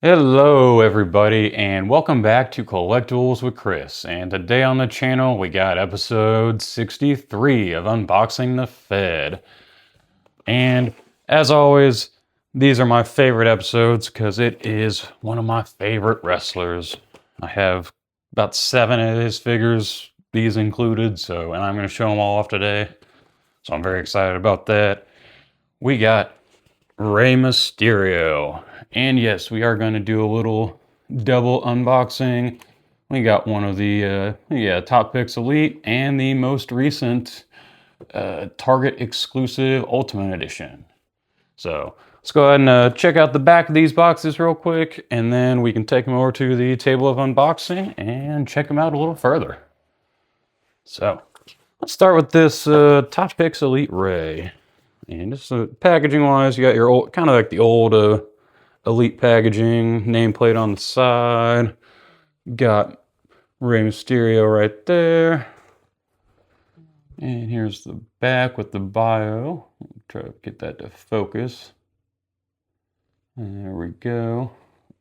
Hello everybody and welcome back to Collectibles with Chris, and today on the channel we got episode 63 of Unboxing the Fed. And as always, these are my favorite episodes because it is one of my favorite wrestlers. I have about 7 of his figures, these included, and I'm going to show them all off today. So I'm very excited about that. We got Rey Mysterio. And yes, we are going to do a little double unboxing. We got one of the Top Picks Elite and the most recent Target exclusive Ultimate Edition. So let's go ahead and check out the back of these boxes real quick, and then we can take them over to the table of unboxing and check them out a little further. So let's start with this Top Picks Elite Rey. And just packaging wise, you got your old, kind of like the old Elite packaging, nameplate on the side. Got Rey Mysterio right there. And here's the back with the bio. Try to get that to focus. And there we go.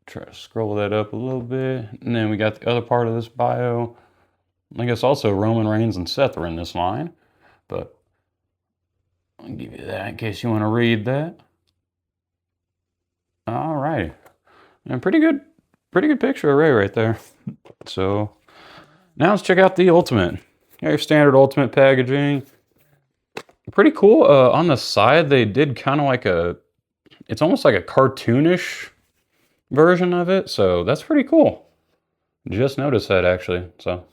Try to scroll that up a little bit. And then we got the other part of this bio. I guess also Roman Reigns and Seth are in this line. But I'll give you that in case you want to read that. All right. And pretty good picture of Rey right there. So now let's check out the Ultimate. Got your standard Ultimate packaging. Pretty cool. On the side, they did kind of like it's almost like a cartoonish version of it. So that's pretty cool. Just noticed that actually. So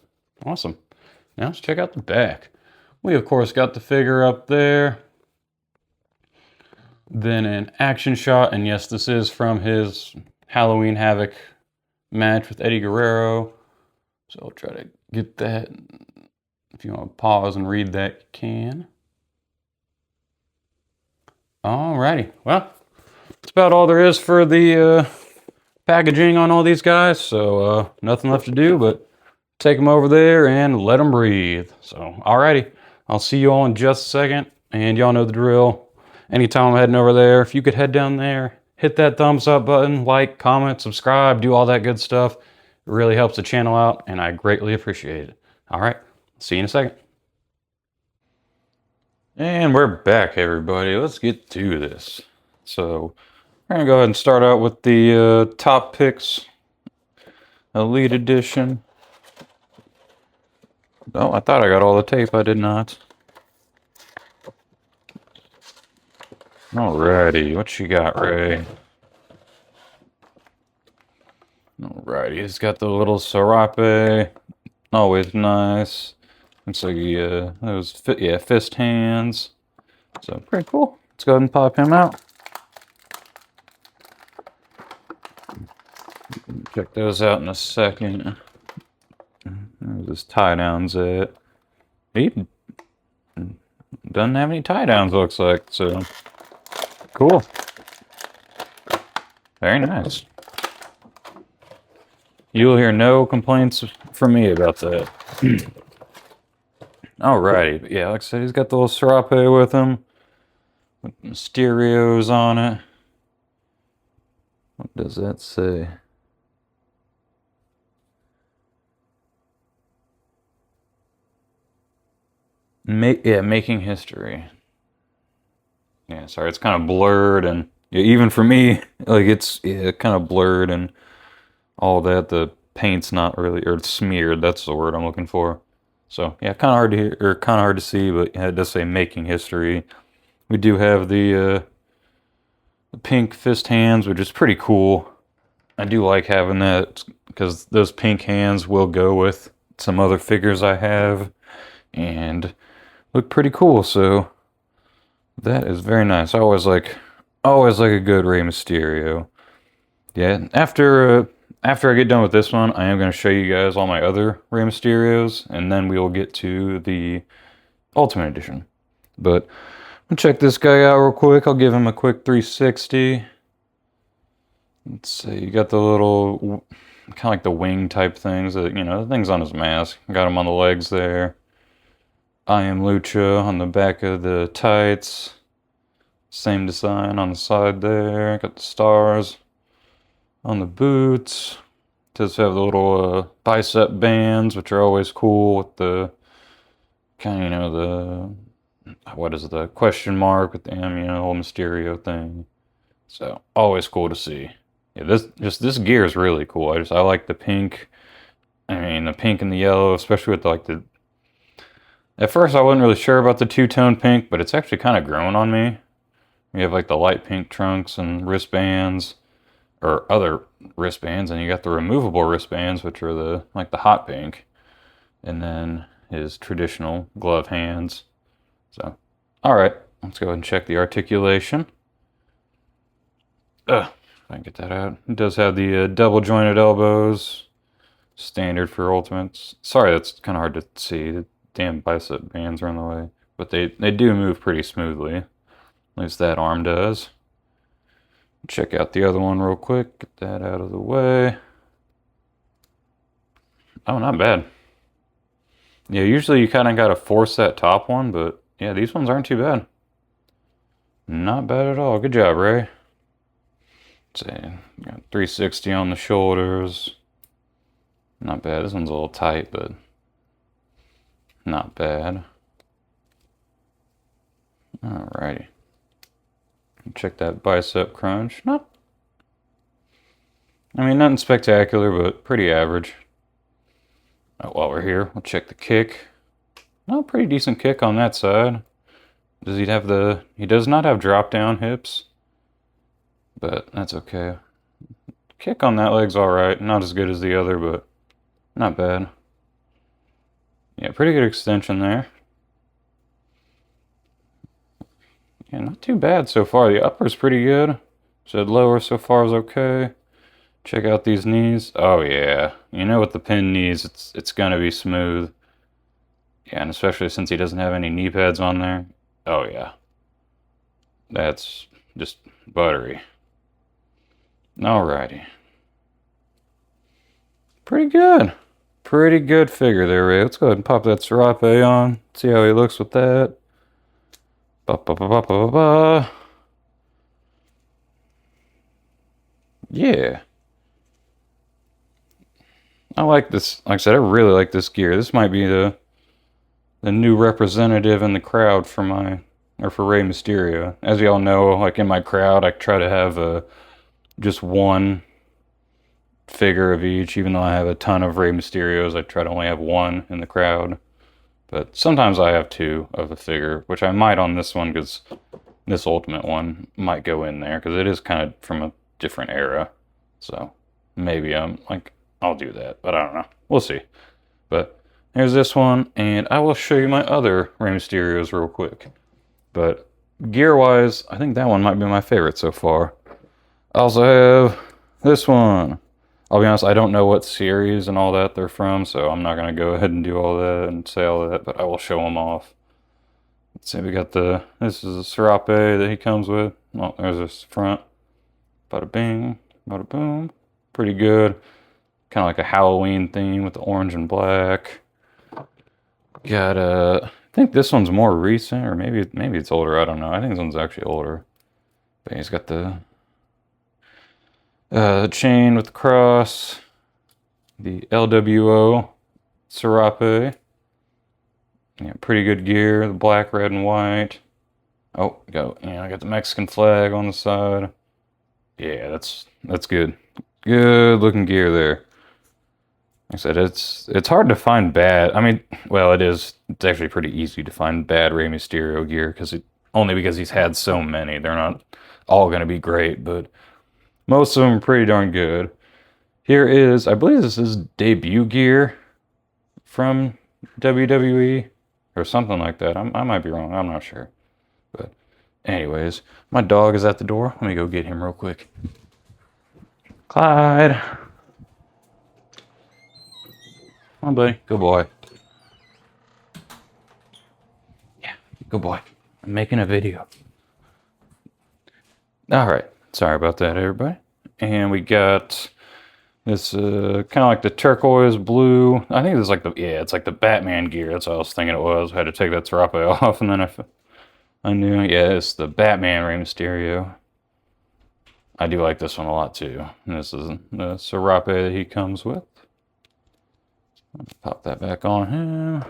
awesome. Now let's check out the back. We of course got the figure up there. Then an action shot, and yes, this is from his Halloween Havoc match with Eddie Guerrero. So I'll try to get that. If you want to pause and read that, you can. Alrighty, well, that's about all there is for the packaging on all these guys. So nothing left to do but take them over there and let them breathe. So alrighty, I'll see you all in just a second, and y'all know the drill. Anytime I'm heading over there, if you could head down there, hit that thumbs up button, like, comment, subscribe, do all that good stuff. It really helps the channel out, and I greatly appreciate it. All right, see you in a second. And we're back, everybody. Let's get to this. So we're going to go ahead and start out with the Top Picks Elite Edition. Oh, I thought I got all the tape. I did not. Alrighty, what you got, Rey? Alrighty, he's got the little serape. Always nice. Looks like those fist hands. So pretty cool. Let's go ahead and pop him out. Check those out in a second. There's his tie downs at. He doesn't have any tie downs, looks like. So cool. Very nice. You'll hear no complaints from me about that. Alrighty, yeah, like I said, he's got the little serape with him, with Mysterios on it. What does that say? Making history. Yeah, sorry, it's kind of blurred, and even for me, like it's kind of blurred and all that. The paint's not really, or it's smeared. That's the word I'm looking for. So yeah, kind of hard to hear, or kind of hard to see, but yeah, it does say making history. We do have the pink fist hands, which is pretty cool. I do like having that because those pink hands will go with some other figures I have and look pretty cool. So that is very nice. I always like a good Rey Mysterio. Yeah, after I get done with this one, I am going to show you guys all my other Rey Mysterios, and then we will get to the Ultimate Edition. But I'll check this guy out real quick. I'll give him a quick 360. Let's see, you got the little, kind of like the wing type things, that, the things on his mask. Got him on the legs there. I Am Lucha on the back of the tights. Same design on the side there. Got the stars. on the boots. It does have the little bicep bands, which are always cool with the kind of, what is the question mark with the M, whole Mysterio thing. So always cool to see. Yeah, this gear is really cool. I like the pink. I mean, the pink and the yellow, especially with like the. At first, I wasn't really sure about the two-tone pink, but it's actually kind of grown on me. You have like the light pink trunks and wristbands, or other wristbands, and you got the removable wristbands, which are the like the hot pink, and then his traditional glove hands. So, all right, let's go ahead and check the articulation. If I can get that out. It does have the double jointed elbows, standard for ultimates. Sorry, that's kind of hard to see. The damn bicep bands are in the way, but they do move pretty smoothly. At least that arm does. Check out the other one real quick. Get that out of the way. Oh, not bad. Yeah, usually you kind of got to force that top one, but yeah, these ones aren't too bad. Not bad at all. Good job, Ray. Let's see, got 360 on the shoulders. Not bad. This one's a little tight, but not bad. Alrighty. Check that bicep crunch. I mean, nothing spectacular, but pretty average. While we're here, we'll check the kick. Oh, pretty decent kick on that side. Does he have the... He does not have drop-down hips, but that's okay. Kick on that leg's alright. Not as good as the other, but not bad. Yeah, pretty good extension there. Yeah, not too bad so far. The upper's pretty good. Said lower so far is okay. Check out these knees. Oh yeah, with the pinned knees, it's gonna be smooth. Yeah, and especially since he doesn't have any knee pads on there. Oh yeah, that's just buttery. Alrighty, pretty good. Pretty good figure there, Ray. Let's go ahead and pop that Serape on. See how he looks with that. Ba ba ba ba ba ba. Yeah. I like this. Like I said, I really like this gear. This might be the new representative in the crowd for Rey Mysterio. As y'all know, like in my crowd, I try to have just one figure of each. Even though I have a ton of Rey Mysterios, I try to only have one in the crowd. But sometimes I have two of a figure, which I might on this one, because this Ultimate one might go in there, because it is kind of from a different era. So maybe I'll do that, but I don't know. We'll see. But there's this one, and I will show you my other Rey Mysterios real quick. But gear-wise, I think that one might be my favorite so far. I also have this one. I'll be honest, I don't know what series and all that they're from, so I'm not going to go ahead and do all that and say all that, but I will show them off. Let's see, we got this is a Serape that he comes with. Well, there's this front. Bada bing, bada boom. Pretty good. Kind of like a Halloween theme with the orange and black. Got I think this one's more recent, or maybe it's older, I don't know. I think this one's actually older. But he's got the chain with the cross, the LWO Serape. Yeah, pretty good gear. The black, red, and white. Oh, I got the Mexican flag on the side. Yeah, that's good. Good looking gear there. Like I said, it's hard to find bad. I mean, well, it is. It's actually pretty easy to find bad Rey Mysterio gear only because he's had so many. They're not all going to be great, but most of them are pretty darn good. Here is, I believe this is debut gear from WWE or something like that. I might be wrong. I'm not sure. But anyways, my dog is at the door. Let me go get him real quick. Clyde. Come on, buddy. Good boy. Yeah, good boy. I'm making a video. All right. Sorry about that, everybody. And we got this kind of like the turquoise blue. I think it's like it's like the Batman gear. That's what I was thinking it was. I had to take that Serape off, and then I knew, yeah, it's the Batman Rey Mysterio. I do like this one a lot too. And this is the serape that he comes with. Pop that back on him.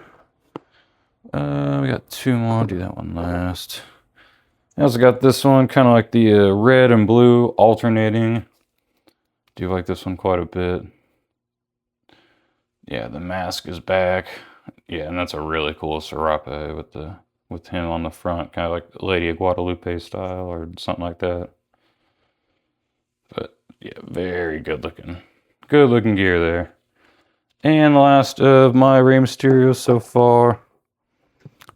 We got two more. I'll do that one last. I also got this one, kind of like the red and blue alternating. Do like this one quite a bit. Yeah, the mask is back. Yeah, and that's a really cool serape with him on the front, kind of like Lady of Guadalupe style or something like that. But yeah, very good looking gear there. And the last of my Rey Mysterio so far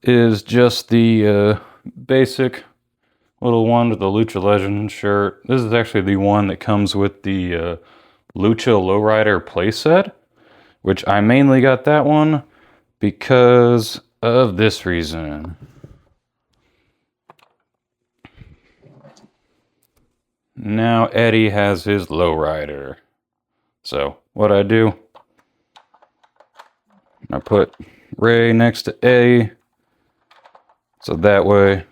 is just the basic little one with the Lucha Legends shirt. This is actually the one that comes with the Lucha Lowrider playset, which I mainly got that one because of this reason. Now Eddie has his lowrider. So what I do, I put Rey next to Eddie, so that way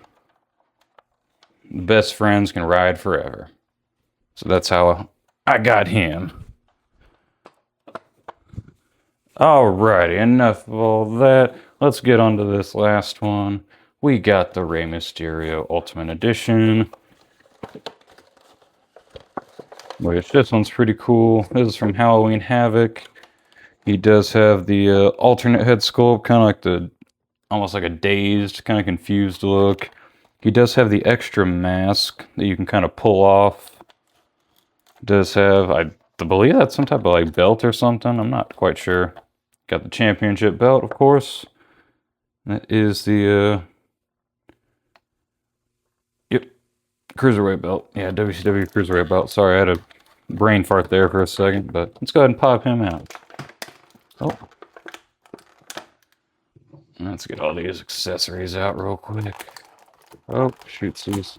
the best friends can ride forever. So that's how I got him. Alrighty, enough of all that. Let's get on to this last one. We got the Rey Mysterio Ultimate Edition, which this one's pretty cool. This is from Halloween Havoc. He does have the alternate head sculpt, kind of like almost like a dazed, kind of confused look. He does have the extra mask that you can kind of pull off. Does have, I believe that's some type of like belt or something. I'm not quite sure. Got the championship belt, of course. That is the, yep, Cruiserweight belt. Yeah, WCW Cruiserweight belt. Sorry, I had a brain fart there for a second, but let's go ahead and pop him out. Oh. Let's get all these accessories out real quick. Oh, shootsies.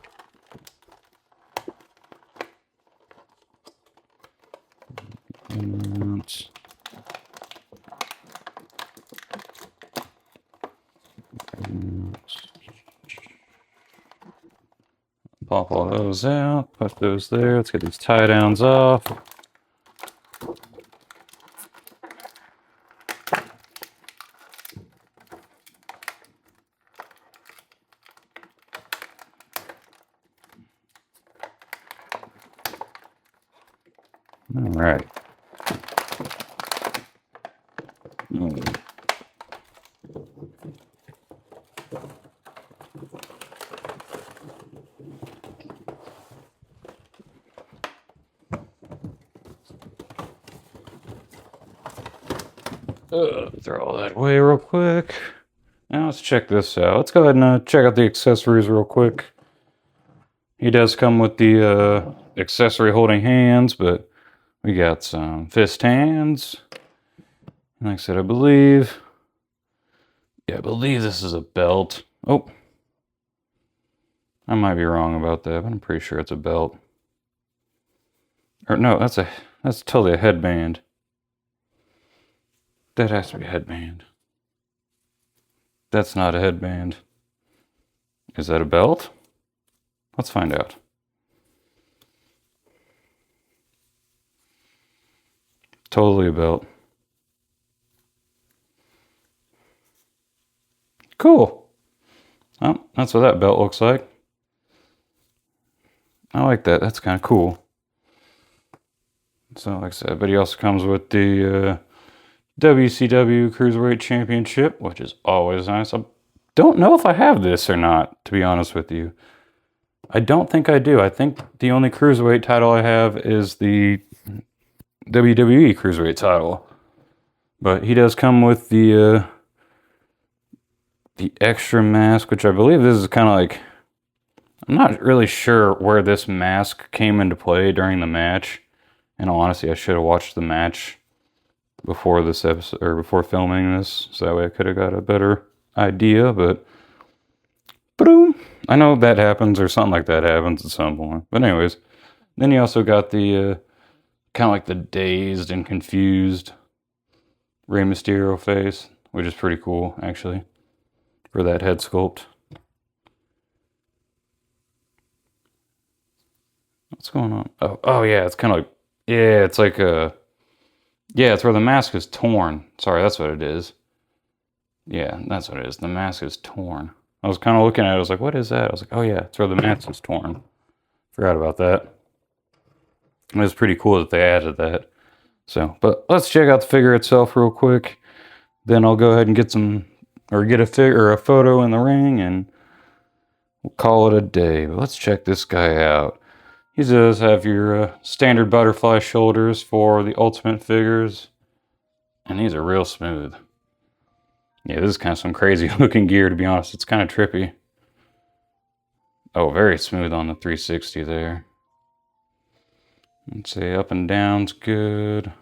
And pop all those out, put those there. Let's get these tie downs off. All right. Throw all that away real quick. Now let's check this out. Let's go ahead and check out the accessories real quick. He does come with the accessory holding hands, but we got some fist hands. Like I said, I believe this is a belt. Oh, I might be wrong about that, but I'm pretty sure it's a belt. Or no, that's totally a headband. That has to be a headband. That's not a headband. Is that a belt? Let's find out. Totally a belt. Cool. Well, that's what that belt looks like. I like that. That's kind of cool. So, like I said, but he also comes with the WCW Cruiserweight Championship, which is always nice. I don't know if I have this or not, to be honest with you. I don't think I do. I think the only Cruiserweight title I have is the WWE Cruiserweight title. But he does come with the extra mask, which I believe this is kind of like... I'm not really sure where this mask came into play during the match. In all honesty, I should have watched the match before this episode, or before filming this, so that way I could have got a better idea, but boom, I know that happens, or something like that happens at some point. But anyways, then you also got the kind of like the dazed and confused Rey Mysterio face, which is pretty cool, actually, for that head sculpt. What's going on? Oh yeah, it's kind of like, yeah, it's like yeah, it's where the mask is torn. Sorry, that's what it is. Yeah, that's what it is. The mask is torn. I was kind of looking at it. I was like, what is that? I was like, oh yeah, it's where the mask is torn. Forgot about that. It was pretty cool that they added that. So, but let's check out the figure itself real quick. Then I'll go ahead and get some, or get a figure or a photo in the ring, and we'll call it a day. But let's check this guy out. He does have your standard butterfly shoulders for the Ultimate figures, and these are real smooth. Yeah, this is kind of some crazy looking gear, to be honest. It's kind of trippy. Oh, very smooth on the 360 there. Let's say up and down's good. A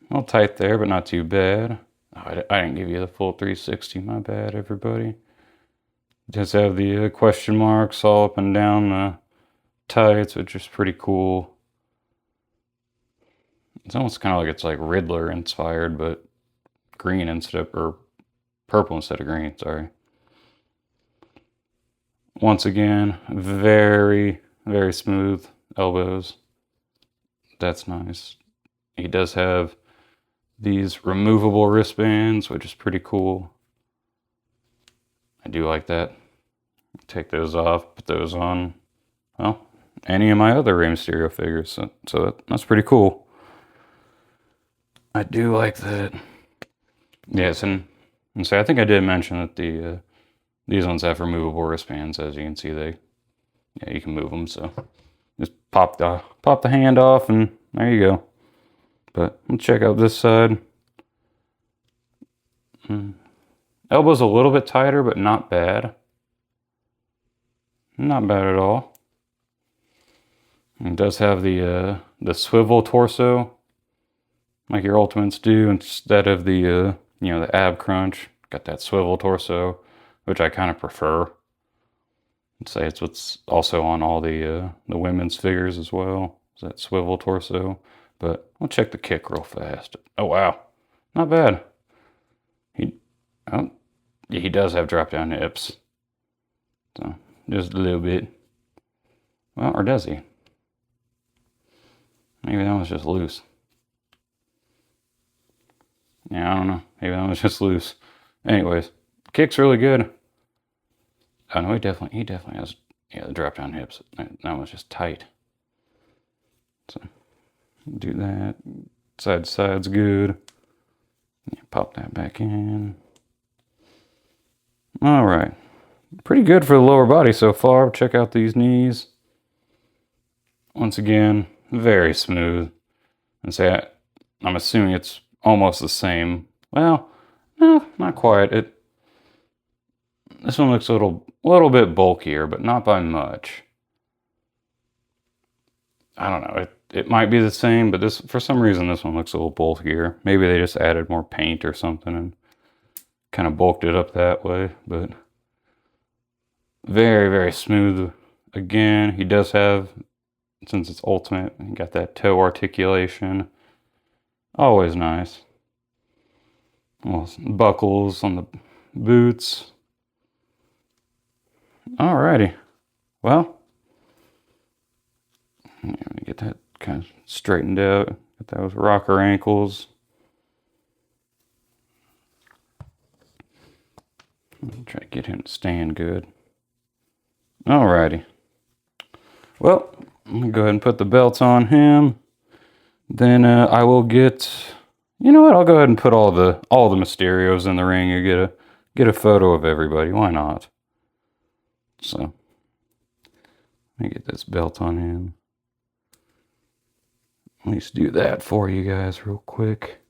little tight there, but not too bad. Oh, I didn't give you the full 360. My bad, everybody. Does have the question marks all up and down the tights, which is pretty cool. It's almost kind of like it's like Riddler inspired, but green instead of, or purple instead of green, sorry. Once again, very, very smooth elbows. That's nice. He does have these removable wristbands, which is pretty cool. I do like that. Take those off, put those on, well, any of my other Rey Mysterio figures. So that's pretty cool. I do like that. Yes, and so I think I did mention that these ones have removable wristbands. As you can see, yeah, you can move them. So just pop the hand off, and there you go. But let's check out this side. Elbow's a little bit tighter, but not bad. Not bad at all. It does have the swivel torso, like your Ultimates do, instead of the the ab crunch. Got that swivel torso, which I kind of prefer. I'd say it's what's also on all the women's figures as well. Is that swivel torso? But we'll check the kick real fast. Oh wow, not bad. He does have drop down hips, so just a little bit. Well, or does he? Maybe that was just loose. Yeah, I don't know. Maybe that was just loose. Anyways, kick's really good. Oh no, he definitely has, yeah, the drop down hips. That was just tight. So do that. Side to side's good. Yeah, pop that back in. All right, pretty good for the lower body so far. Check out these knees. Once again, very smooth. And say I'm assuming it's almost the same. Well, no, not quite. This one looks a little bit bulkier, but not by much. I don't know. It might be the same, but this, for some reason, this one looks a little bulkier. Maybe they just added more paint or something and kind of bulked it up that way. But very, very smooth. Again, he does have, since it's Ultimate, he got that toe articulation. Always nice. Well, buckles on the boots. Alrighty. Well, I'm gonna get that kind of straightened out. Get those rocker ankles. Try to get him to stand good. Alrighty. Well, I'm gonna go ahead and put the belts on him. Then I will get. You know what? I'll go ahead and put all the Mysterios in the ring and get a photo of everybody. Why not? So let me get this belt on him. At least do that for you guys real quick.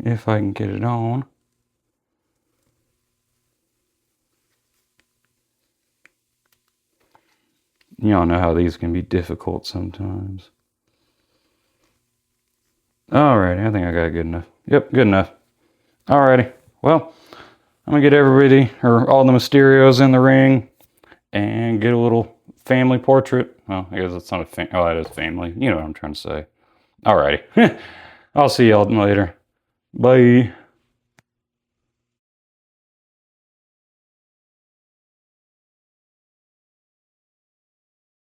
If I can get it on. Y'all know how these can be difficult sometimes. Alright, I think I got good enough. Yep, good enough. Alrighty, well, I'm gonna get everybody, or all the Mysterios in the ring, and get a little family portrait. Well, I guess it's not a oh, that is family. You know what I'm trying to say. Alrighty, I'll see y'all later. Bye.